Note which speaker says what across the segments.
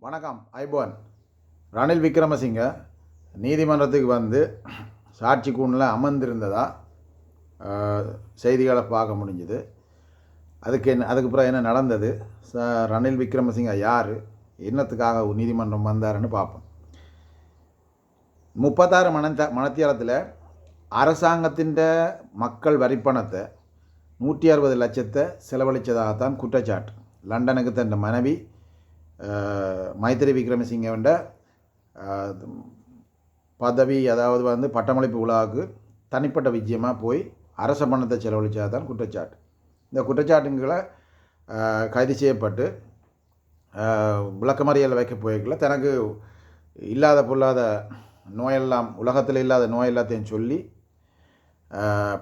Speaker 1: வணக்கம் ஐபோன். ரணில் விக்ரமசிங்க நீதிமன்றத்துக்கு வந்து சாட்சி கூண்டில் அமர்ந்திருந்ததா செய்திகளை பார்க்க முடிஞ்சுது. அதுக்கு பிறகு என்ன நடந்தது, ரணில் விக்ரமசிங்க யார், என்னத்துக்காக நீதிமன்றம் வந்தாருன்னு பார்ப்போம். 36 மணத்தியாலத்தில் அரசாங்கத்தின் மக்கள் வரிப்பணத்தை 160 லட்சத்தை செலவழித்ததாகத்தான் குற்றச்சாட்டு. லண்டனுக்கு தன் மனைவி மைத்திரி விக்ரமசிங்கவண்ட பதவி, அதாவது வந்து பட்டமளிப்பு விழாவுக்கு தனிப்பட்ட விஜயமாக போய் அரச பணத்தை செலவழித்ததான் குற்றச்சாட்டு. இந்த குற்றச்சாட்டுகளை கைது செய்யப்பட்டு விளக்கமறியல் வைக்க போய்க்கல தனக்கு இல்லாத பொல்லாத நோயெல்லாம், உலகத்தில் இல்லாத நோய் எல்லாத்தையும் சொல்லி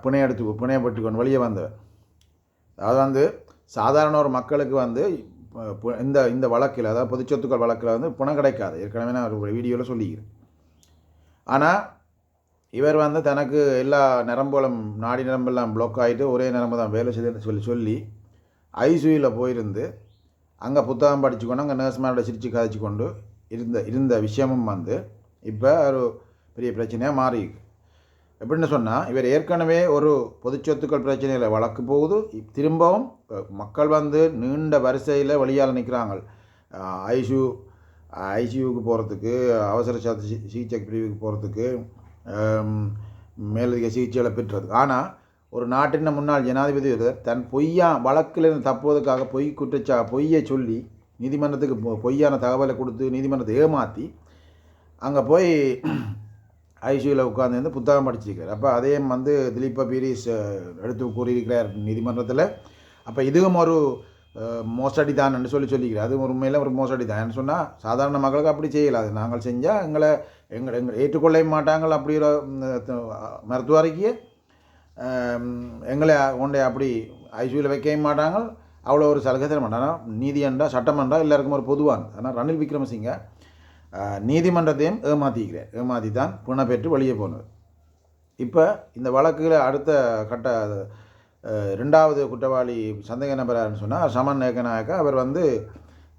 Speaker 1: புனையப்பட்டு கொண்டு வெளியே வந்தவர். அதாவது வந்து சாதாரண ஒரு மக்களுக்கு வந்து இந்த வழக்கில், அதாவது பொது சொத்துக்கள் வழக்கில் வந்து பணம் கிடைக்காது. ஏற்கனவே நான் ஒரு வீடியோவில் சொல்லிக்கிறேன். ஆனால் இவர் வந்து தனக்கு எல்லா நரம்புகளும், நாடி நரம்பெல்லாம் பிளாக் ஆகிட்டு ஒரே நரம்பு தான் வேலை செய்யுதுன்னு சொல்லி ஐசியூவில் போயிருந்து அங்கே புத்தகம் படிச்சுக்கொண்டு அங்கே நர்ஸ்மாரோட சிரித்து கதைச்சு கொண்டு இருந்த விஷயமும் வந்து இப்போ ஒரு பெரிய பிரச்சனையாக மாறியிருக்கு. எப்படின்னு சொன்னால், இவர் ஏற்கனவே ஒரு பொது சொத்துக்கள் பிரச்சனையில் வழக்கு போகுது. திரும்பவும் மக்கள் வந்து நீண்ட வரிசையில் வழியால் நிற்கிறாங்க ஐசியூவுக்கு போகிறதுக்கு, அவசர சிகிச்சை பிரிவுக்கு போகிறதுக்கு, மேலதிக சிகிச்சைகளை பெற்றுறதுக்கு. ஆனால் ஒரு நாட்டின் முன்னாள் ஜனாதிபதி தன் வழக்கில் தப்புவதற்காக பொய்யை சொல்லி நீதிமன்றத்துக்கு பொய்யான தகவலை கொடுத்து நீதிமன்றத்தை ஏமாற்றி அங்கே போய் ஐசியூவில் உட்காந்து புத்தகம் படிச்சிருக்கார். அப்போ அதே வந்து திலீப பீரிஸ் எடுத்து கூறியிருக்கிறார் நீதிமன்றத்தில். அப்போ இதுவும் ஒரு மோசடி தான் சொல்லிக்கிறார். அது ஒரு உண்மையில் ஒரு மோசடி தான் சொன்னால் சாதாரண மக்களுக்கு அப்படி செய்யலாது. நாங்கள் செஞ்சால் எங்களை ஏற்றுக்கொள்ள மாட்டாங்கள். அப்படி ஒரு மருத்துவ அறிக்கையை எங்களை கொண்டே அப்படி ஐசியூவில் வைக்க மாட்டாங்க. அவ்வளோ ஒரு சலுகை தர மாட்டாங்க. நீதியண்டா சட்டமன்றா எல்லாருக்கும் ஒரு பொதுவானது. ஆனால் ரணில் விக்ரமசிங்க நீதிமன்றத்தையும் ஏமாற்றி தான் புணை பெற்று வெளியே போனது. இப்போ இந்த வழக்குகளை அடுத்த கட்ட 2வது குற்றவாளி சந்தேக நபரான்னு சொன்னால் சமன் ஏகநாயக்கா. அவர் வந்து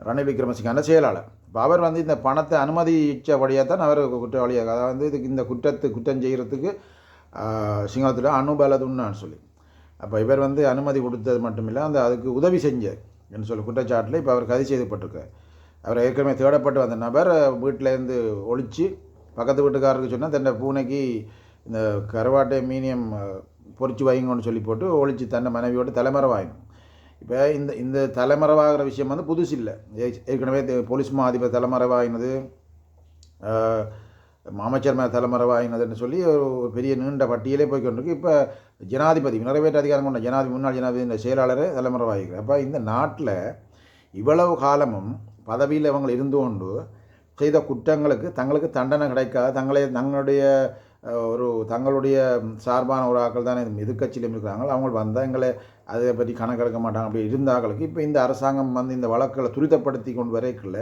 Speaker 1: ரணில் விக்ரமசிங்கான செயலாளர். இப்போ அவர் வந்து இந்த பணத்தை அனுமதிச்சபடியாக தான் அவர் குற்றவாளியாக, அதாவது இந்த குற்றம் செய்கிறதுக்கு சிங்களத்தில் அனுபலதுன்னு சொல்லி. அப்போ இவர் வந்து அனுமதி கொடுத்தது மட்டுமில்லை, அதுக்கு உதவி செஞ்சார் என்று சொல்லி குற்றச்சாட்டில் இப்போ அவர் கைது செய்யப்பட்டிருக்கார். அவர் ஏற்கனவே தேடப்பட்டு வந்த நபர் வீட்டிலேருந்து ஒழித்து பக்கத்து வீட்டுக்காரருக்கு சொன்னால் தன்னை பூனைக்கு இந்த கருவாட்டை மீனியம் பொறிச்சு வைங்கன்னு சொல்லி போட்டு ஒழித்து தன்னை மனைவியோடு தலைமறைவாயினும். இப்போ இந்த தலைமறைவாகிற விஷயம் வந்து புதுசு இல்லை. ஏற்கனவே போலீஸ் மா அதிபர் தலைமறைவாயினது, அமைச்சர் மேலே தலைமறைவாயினதுன்னு சொல்லி ஒரு பெரிய நீண்ட பட்டியலே போய்கொண்டிருக்கு. இப்போ ஜனாதிபதி, நிறைவேற்ற அதிகாரம் கொண்ட முன்னாள் ஜனாதிபதி செயலாளரே தலைமறைவாகிறார். அப்போ இந்த நாட்டில் இவ்வளவு காலமும் பதவியில் அவங்க இருந்து கொண்டு செய்த குற்றங்களுக்கு தங்களுக்கு தண்டனை கிடைக்காது. தங்களுடைய சார்பான ஒரு ஆக்கள் தானே எதிர்கட்சியிலும் இருக்கிறாங்க. அவங்க வந்தால் எங்களை அதை பற்றி கணக்கெடுக்க மாட்டாங்க. அப்படி இருந்தாங்களுக்கு இப்போ இந்த அரசாங்கம் வந்து இந்த வழக்குகளை துரிதப்படுத்தி கொண்டு வரைக்குள்ள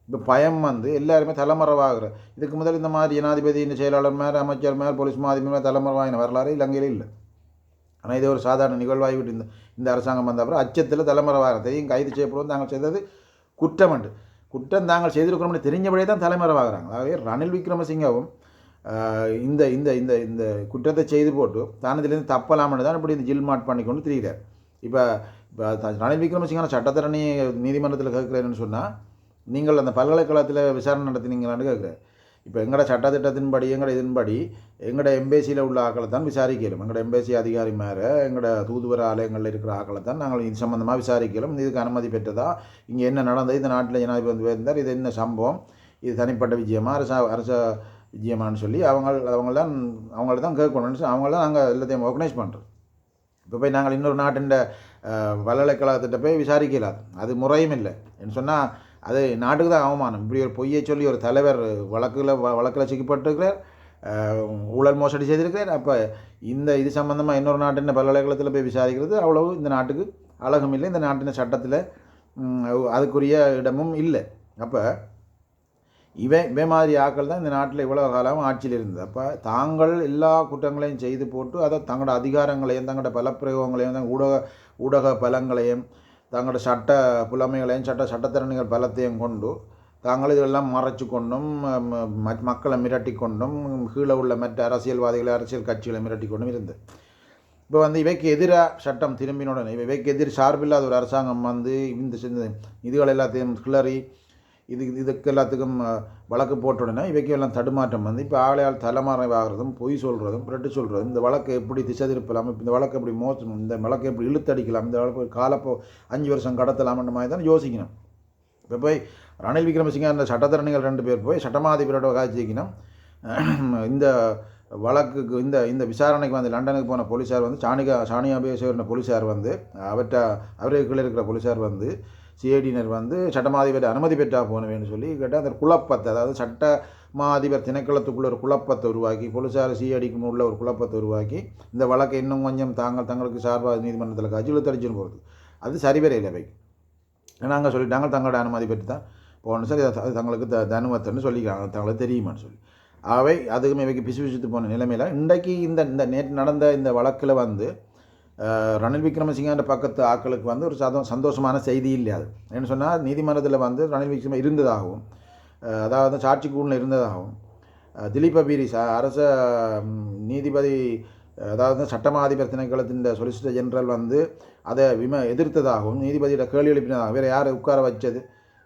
Speaker 1: இப்போ பயம் வந்து எல்லாருமே தலைமறைவாகிற. இதுக்கு முதல் இந்த மாதிரி ஜனாதிபதி, இந்த செயலாளர் மேலே, அமைச்சர் மேலே, போலீஸ் மாதிபதி மேலே தலைமறைவாகின வரலாறு இலங்கையில் இல்லை. ஆனால் இது ஒரு சாதாரண நிகழ்வாகிவிட்டு இந்த அரசாங்கம் வந்த அப்புறம் அச்சத்தில் தலைமறைவாகிறதையும் கைது செய்யப்படுவது தாங்கள் செய்தது குற்றம் தாங்கள் செய்திருக்கிறோம்னு தெரிஞ்சபடியே தான் தலைமறைவாகிறாங்க. ஆகவே ரணில் விக்ரமசிங்கவும் இந்த இந்த இந்த இந்த குற்றத்தை செய்து போட்டு தானத்திலேருந்து தப்பலாம்னு தான் இப்படி இந்த ஜில்மாட் பண்ணி கொண்டு திரிகிறார். இப்போ ரணில் விக்ரமசிங்கான சட்டத்தரணி நீதிமன்றத்தில் கேட்குறேன்னு சொன்னால், நீங்கள் அந்த பல்கலைக்கழகத்தில் விசாரணை நடத்தினீங்களான்னு கேட்குறேன். இப்போ எங்களோட சட்டத்திட்டத்தின்படி, எங்களோட எம்பேசியில் உள்ள ஆக்களை தான் விசாரிக்கலும். எங்களோட எம்பேசி அதிகாரி மேலே, எங்களோட தூதுவர ஆலயங்களில் இருக்கிற ஆக்களை தான் நாங்கள் இது சம்மந்தமாக விசாரிக்கலும். இதுக்கு அனுமதி பெற்றதா, இங்கே என்ன நடந்தது, இந்த நாட்டில் ஜனாதிபதி இருந்தார், இது என்ன சம்பவம், இது தனிப்பட்ட விஜயமா அரச விஜயமானு சொல்லி அவங்கள தான் கேட்கணும்னு அவங்கள தான் நாங்கள் எல்லாத்தையும் ஆர்கனைஸ் பண்ணுறோம். இப்போ போய் நாங்கள் இன்னொரு நாட்டின் பல்கலைக்கழகத்திட்ட போய் விசாரிக்கலாது. அது முறையும் இல்லை என்று சொன்னால் அது நாட்டுக்கு தான் அவமானம். இப்படி ஒரு பொய்யை சொல்லி ஒரு தலைவர் வழக்கில் சிக்கப்பட்டிருக்கிறார், ஊழல் மோசடி செய்திருக்கிறார். அப்போ இது சம்மந்தமாக இன்னொரு நாட்டின் பல்கலைக்கழகத்தில் போய் விசாரிக்கிறது அவ்வளவு இந்த நாட்டுக்கு அழகும் இல்லை, இந்த நாட்டின் சட்டத்தில் அதுக்குரிய இடமும் இல்லை. அப்போ இவன் மாதிரி ஆக்கள் தான் இந்த நாட்டில் இவ்வளோ காலம் ஆட்சியில் இருந்தது. அப்போ தாங்கள் எல்லா குற்றங்களையும் செய்து போட்டு அதை தங்களோட அதிகாரங்களையும் தங்களோட பலப்பிரயோகங்களையும் ஊடக பலங்களையும் தங்களோட சட்ட புலமைகளையும் சட்டத்திறனிகள் பலத்தையும் கொண்டு தாங்கள் இதெல்லாம் மறைச்சு கொண்டும் மக்களை மிரட்டி கொண்டும் கீழே உள்ள மற்ற அரசியல்வாதிகளை அரசியல் கட்சிகளை மிரட்டி கொண்டும் இருந்து இப்போ வந்து இவைக்கு எதிராக சட்டம் திரும்பினுடனே இவைக்கு சார்பில்லாத ஒரு அரசாங்கம் வந்து இந்த இதுகள் எல்லாத்தையும் கிளறி இதுக்கு எல்லாத்துக்கும் வழக்கு போட்ட உடனே இவைக்கு எல்லாம் தடுமாற்றம் வந்து இப்போ ஆளையால் தலைமறைவாகிறதும் பொய் சொல்கிறதும் புரட்டு சொல்கிறதும் இந்த வழக்கை எப்படி திசை திருப்பலாம் இந்த வழக்கு எப்படி இந்த வழக்கை எப்படி இழுத்தடிக்கலாம் இந்த வழக்கு காலப்போ 5 வருஷம் கடத்தலாம்ன்ற மாதிரி தான் யோசிக்கணும். இப்போ போய் ரணில் விக்ரமசிங்க அந்த சட்டத்தரணிகள் 2 பேர் போய் சட்டமாதிபரோட காய்ச்சிக்கணும் இந்த வழக்குக்கு இந்த விசாரணைக்கு வந்து லண்டனுக்கு போன போலீஸார் வந்து சானியாபே சேர்ந்த போலீஸார் வந்து அவருக்கு இருக்கிற போலீஸார் வந்து சிஐடியினர் வந்து சட்டமாதிபர் அனுமதி பெற்றா போனவேன்னு சொல்லி கேட்டால் அந்த குழப்பத்தை அதாவது சட்டமாதிபர் திணைக்களத்துக்குள்ள ஒரு குழப்பத்தை உருவாக்கி போலீஸார் சிஐடிக்கு உள்ள ஒரு குழப்பத்தை உருவாக்கி இந்த வழக்கை இன்னும் கொஞ்சம் தங்களுக்கு சார்பாக நீதிமன்றத்தில் காட்சி இழுத்தடிச்சுன்னு போகிறது அது சரிவரையில் வைக்கும். நாங்கள் சொல்லிட்டாங்க தங்களோட அனுமதி பெற்று தான் போகணும் சார் அது தங்களுக்கு தனுவத்தன்னு சொல்லிக்கிறாங்க தங்களுக்கு தெரியுமான்னு சொல்லி அவை அதுக்குமே இவைக்கு பிசுபிசுத்து போன நிலைமையில் இன்றைக்கு இந்த நேற்று நடந்த இந்த வழக்கில் வந்து ரணில் விக்ரமசிங்கன்ற பக்கத்து ஆக்களுக்கு வந்து ஒரு சந்தோஷமான செய்தி இல்லை. அது என்ன சொன்னால் நீதிமன்றத்தில் வந்து ரணில் விக்ரம இருந்ததாகவும் அதாவது சாட்சி கூண்டில் இருந்ததாகவும் திலீப் அபீரி அரச நீதிபதி அதாவது சட்டமாதிபர் திணைக்களத்தின் சொலிசிட்டர் ஜெனரல் வந்து அதை எதிர்த்ததாகவும் நீதிபதியோட கேள்வி எழுப்பினதாகவும் வேறு யாரை உட்கார வச்சது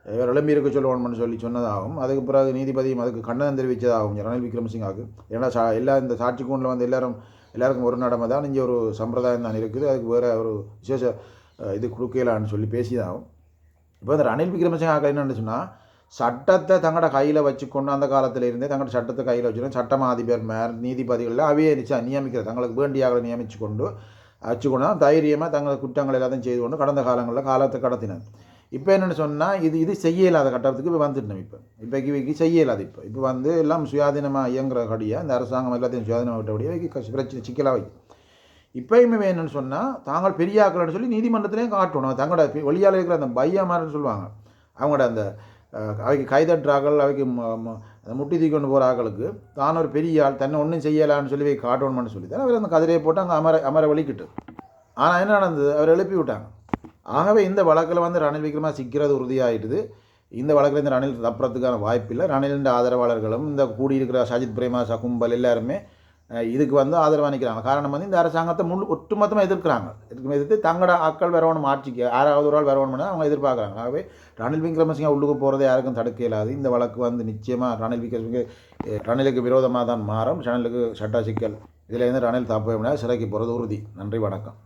Speaker 1: வேறு எழும்பி இருக்க சொல்லணும்னு சொன்னதாகவும் அதுக்கு பிறகு நீதிபதியும் அதுக்கு கண்டனம் தெரிவித்ததாகவும் ரணில் விக்ரமசிங்காவுக்கு ஏன்னா எல்லா இந்த சாட்சி கூண்டில் வந்து எல்லாருக்கும் ஒரு நடமை தான் இங்கே ஒரு சம்பிரதாயம் தான் இருக்குது அதுக்கு வேறு ஒரு விசேஷ இது கொடுக்கலான்னு சொல்லி பேசியதாகும். இப்போ இந்த ரணில் விக்ரமசிங்க ஆக்கள் என்னென்னு சொன்னால் சட்டத்தை தங்களோட கையில் வச்சுக்கொண்டு அந்த காலத்தில் இருந்தே தங்களோட சட்டத்தை கையில் வச்சுக்கணும் சட்டமாதிபர் நீதிபதிகளில் அவையே நியமிக்கிறது தங்களுக்கு வேண்டியாக நியமித்து கொண்டு வச்சுக்கொண்டு தைரியமாக தங்கள் குற்றங்கள் எல்லாத்தையும் செய்து கொண்டு கடந்த காலங்களில் காலத்தை கடத்தினார். இப்போ என்னென்னு சொன்னால் இது செய்ய இல்லாத கட்டத்துக்கு இப்போ வந்துட்டோம். இப்போக்கு செய்ய இல்லாது இப்போ வந்து எல்லாம் சுயாதீனமாக இயங்குற கடியாக இந்த அரசாங்கம் எல்லாத்தையும் சுயாதீனமாக விட்டபடியாக பிரச்சனை சிக்கலாக வைக்கும். இப்போயுமே என்னென்னு சொன்னால் தாங்கள் பெரிய ஆக்கள்னு சொல்லி நீதிமன்றத்திலையும் காட்டணும் தங்களோட வெளியால் இருக்கிற அந்த பையமாருன்னு சொல்லுவாங்க அவங்களோட அந்த அவைக்கு கைதட்டுறாக்கள் அவைக்கு முட்டி தூக்கி கொண்டு போகிற ஆக்களுக்கு தான் ஒரு பெரிய ஆள் தன்னை ஒன்றும் செய்யலான்னு சொல்லி காட்டணும்னு சொல்லி தான் அவர் அந்த கதிரையை போட்டு அங்கே அமர வலிக்கிட்டு ஆனால் என்ன நடந்தது அவர் எழுப்பி விட்டாங்க. ஆகவே இந்த வழக்கில் வந்து ரணில் விக்ரமசிங்க சிக்கிறது உறுதியாகிடுது. இந்த வழக்கில் இந்த ரணில் தப்புறதுக்கான வாய்ப்பில்லை. ரணிலின் ஆதரவாளர்களும் இந்த கூடியிருக்கிற சஜித் பிரேமதாச கும்பல் எல்லாருமே இதுக்கு வந்து ஆதரவாக நிற்கிறாங்க. காரணம் வந்து இந்த அரசாங்கத்தை ஒட்டுமொத்தமாக எதிர்த்து தங்களோட ஆட்கள் வரணும் ஆட்சிக்கு யாராவது ஒரு ஆள் வரணும்னா அவங்க எதிர்பார்க்குறாங்க. ஆகவே ரணில் விக்ரமசிங்க உள்ளுக்கு போகிறதை யாருக்கும் தடுக்க இயலாது. இந்த வழக்கு வந்து நிச்சயமாக ரணிலுக்கு விரோதமாக தான் மாறும். ரணிலுக்கு சட்ட சிக்கல் இதில் இருந்து ரணில் தப்ப சிறைக்கு போகிறது உறுதி. நன்றி, வணக்கம்.